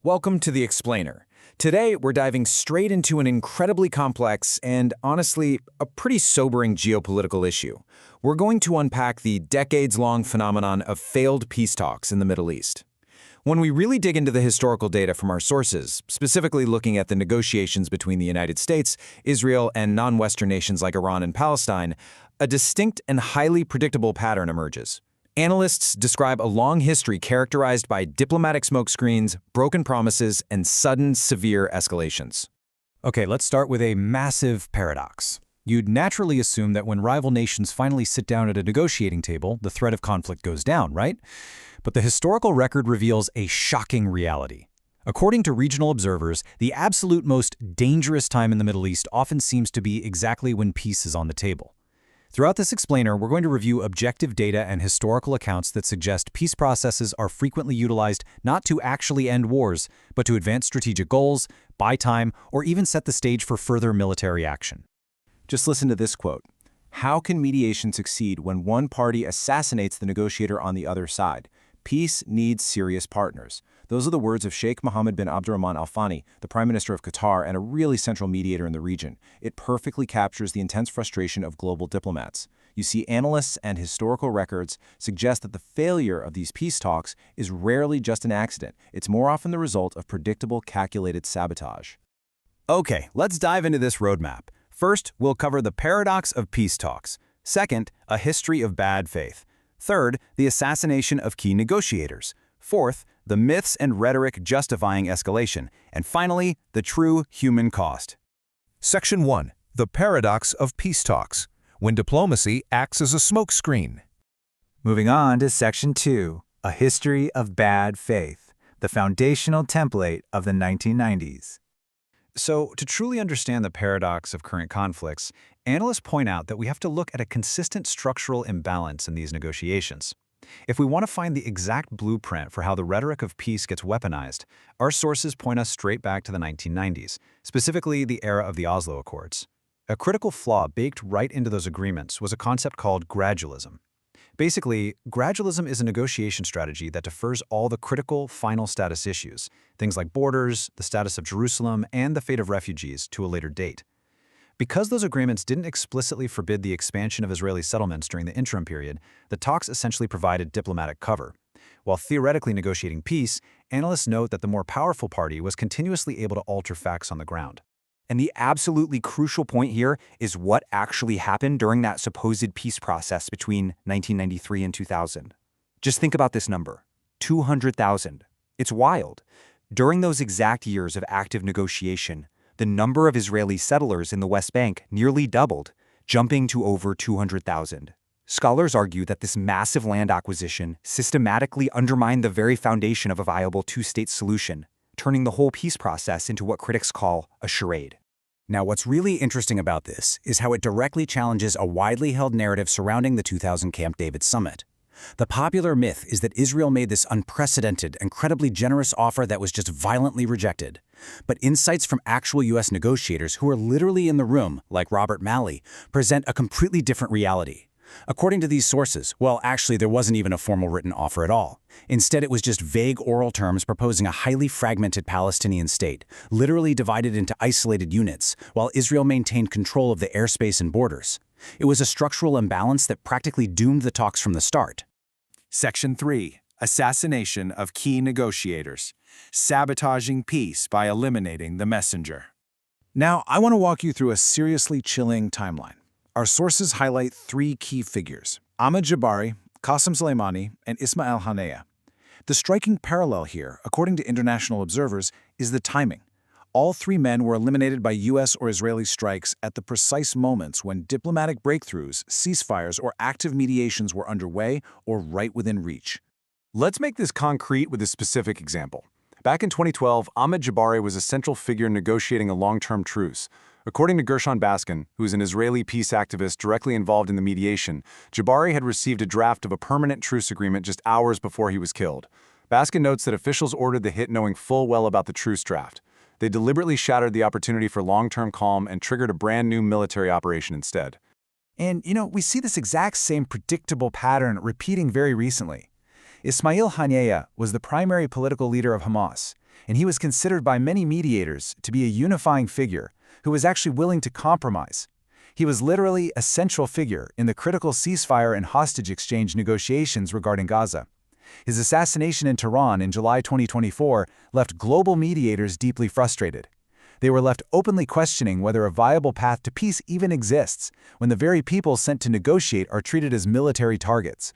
Welcome to The Explainer. Today, we're diving straight into an incredibly complex and, honestly, a pretty sobering geopolitical issue. We're going to unpack the decades-long phenomenon of failed peace talks in the Middle East. When we really dig into the historical data from our sources, specifically looking at the negotiations between the United States, Israel, and non-Western nations like Iran and Palestine, a distinct and highly predictable pattern emerges. Analysts describe a long history characterized by diplomatic smokescreens, broken promises, and sudden, severe escalations. Okay, let's start with a massive paradox. You'd naturally assume that when rival nations finally sit down at a negotiating table, the threat of conflict goes down, right? But the historical record reveals a shocking reality. According to regional observers, the absolute most dangerous time in the Middle East often seems to be exactly when peace is on the table. Throughout this explainer, we're going to review objective data and historical accounts that suggest peace processes are frequently utilized not to actually end wars, but to advance strategic goals, buy time, or even set the stage for further military action. Just listen to this quote. How can mediation succeed when one party assassinates the negotiator on the other side? Peace needs serious partners. Those are the words of Sheikh Mohammed bin Abdurrahman Al Thani, the Prime Minister of Qatar and a really central mediator in the region. It perfectly captures the intense frustration of global diplomats. You see, analysts and historical records suggest that the failure of these peace talks is rarely just an accident. It's more often the result of predictable, calculated sabotage. Okay, let's dive into this roadmap. First, we'll cover the paradox of peace talks. Second, a history of bad faith. Third, the assassination of key negotiators. Fourth, the myths and rhetoric justifying escalation. And finally, the true human cost. Section 1. The Paradox of Peace Talks, when diplomacy acts as a smokescreen. Moving on to Section 2. A history of bad faith, the foundational template of the 1990s. So, to truly understand the paradox of current conflicts, analysts point out that we have to look at a consistent structural imbalance in these negotiations. If we want to find the exact blueprint for how the rhetoric of peace gets weaponized, our sources point us straight back to the 1990s, specifically the era of the Oslo Accords. A critical flaw baked right into those agreements was a concept called gradualism. Basically, gradualism is a negotiation strategy that defers all the critical, final status issues, things like borders, the status of Jerusalem, and the fate of refugees, to a later date. Because those agreements didn't explicitly forbid the expansion of Israeli settlements during the interim period, the talks essentially provided diplomatic cover. While theoretically negotiating peace, analysts note that the more powerful party was continuously able to alter facts on the ground. And the absolutely crucial point here is what actually happened during that supposed peace process between 1993 and 2000. Just think about this number, 200,000. It's wild. During those exact years of active negotiation, the number of Israeli settlers in the West Bank nearly doubled, jumping to over 200,000. Scholars argue that this massive land acquisition systematically undermined the very foundation of a viable two-state solution, turning the whole peace process into what critics call a charade. Now, what's really interesting about this is how it directly challenges a widely held narrative surrounding the 2000 Camp David summit. The popular myth is that Israel made this unprecedented, incredibly generous offer that was just violently rejected. But insights from actual U.S. negotiators who were literally in the room, like Robert Malley, present a completely different reality. According to these sources, well, actually, there wasn't even a formal written offer at all. Instead, it was just vague oral terms proposing a highly fragmented Palestinian state, literally divided into isolated units, while Israel maintained control of the airspace and borders. It was a structural imbalance that practically doomed the talks from the start. Section 3. Assassination of key negotiators. Sabotaging peace by eliminating the messenger. Now, I want to walk you through a seriously chilling timeline. Our sources highlight three key figures: Ahmad Jabari, Qasem Soleimani, and Ismail Haniyeh. The striking parallel here, according to international observers, is the timing. All three men were eliminated by U.S. or Israeli strikes at the precise moments when diplomatic breakthroughs, ceasefires, or active mediations were underway or right within reach. Let's make this concrete with a specific example. Back in 2012, Ahmad Jabari was a central figure negotiating a long-term truce. According to Gershon Baskin, who is an Israeli peace activist directly involved in the mediation, Jabari had received a draft of a permanent truce agreement just hours before he was killed. Baskin notes that officials ordered the hit knowing full well about the truce draft. They deliberately shattered the opportunity for long-term calm and triggered a brand new military operation instead. And, we see this exact same predictable pattern repeating very recently. Ismail Haniyeh was the primary political leader of Hamas. and he was considered by many mediators to be a unifying figure who was actually willing to compromise. He was literally a central figure in the critical ceasefire and hostage exchange negotiations regarding Gaza. His assassination in Tehran in July 2024 left global mediators deeply frustrated. They were left openly questioning whether a viable path to peace even exists when the very people sent to negotiate are treated as military targets.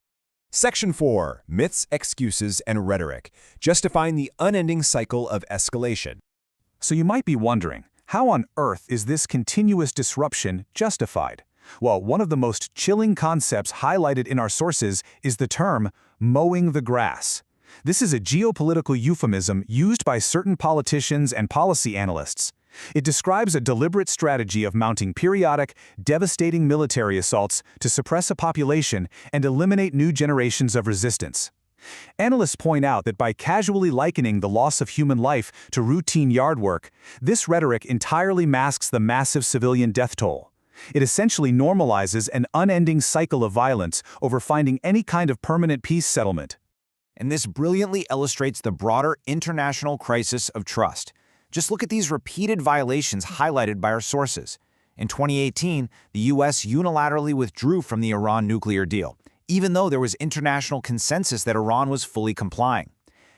Section 4. Myths, Excuses, and Rhetoric, justifying the unending cycle of escalation. So you might be wondering, how on earth is this continuous disruption justified? Well, one of the most chilling concepts highlighted in our sources is the term mowing the grass. This is a geopolitical euphemism used by certain politicians and policy analysts. It describes a deliberate strategy of mounting periodic, devastating military assaults to suppress a population and eliminate new generations of resistance. Analysts point out that by casually likening the loss of human life to routine yard work, this rhetoric entirely masks the massive civilian death toll. It essentially normalizes an unending cycle of violence over finding any kind of permanent peace settlement. And this brilliantly illustrates the broader international crisis of trust. Just look at these repeated violations highlighted by our sources. In 2018, the U.S. unilaterally withdrew from the Iran nuclear deal, even though there was international consensus that Iran was fully complying.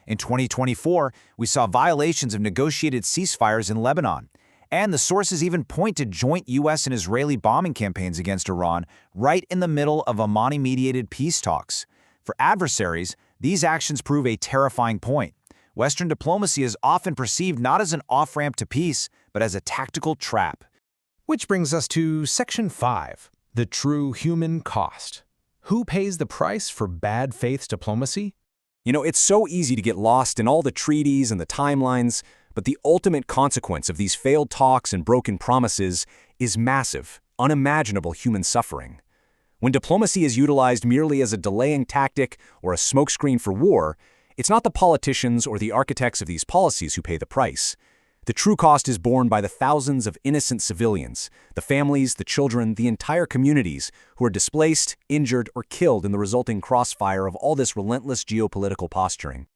In 2024, we saw violations of negotiated ceasefires in Lebanon. And the sources even point to joint U.S. and Israeli bombing campaigns against Iran right in the middle of Amani-mediated peace talks. For adversaries, these actions prove a terrifying point. Western diplomacy is often perceived not as an off-ramp to peace, but as a tactical trap. Which brings us to Section 5, the true human cost. Who pays the price for bad faith diplomacy? You know, it's so easy to get lost in all the treaties and the timelines, but the ultimate consequence of these failed talks and broken promises is massive, unimaginable human suffering. When diplomacy is utilized merely as a delaying tactic or a smokescreen for war, it's not the politicians or the architects of these policies who pay the price. The true cost is borne by the thousands of innocent civilians, the families, the children, the entire communities who are displaced, injured, or killed in the resulting crossfire of all this relentless geopolitical posturing.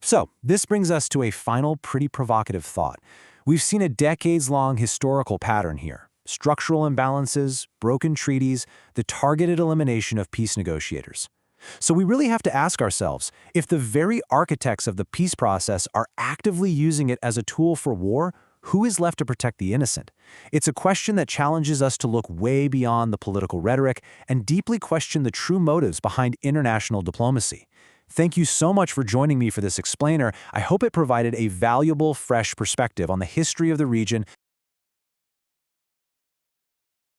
So, this brings us to a final pretty provocative thought. We've seen a decades-long historical pattern here. Structural imbalances, broken treaties, the targeted elimination of peace negotiators. So we really have to ask ourselves, if the very architects of the peace process are actively using it as a tool for war, who is left to protect the innocent? It's a question that challenges us to look way beyond the political rhetoric and deeply question the true motives behind international diplomacy. Thank you so much for joining me for this explainer. I hope it provided a valuable, fresh perspective on the history of the region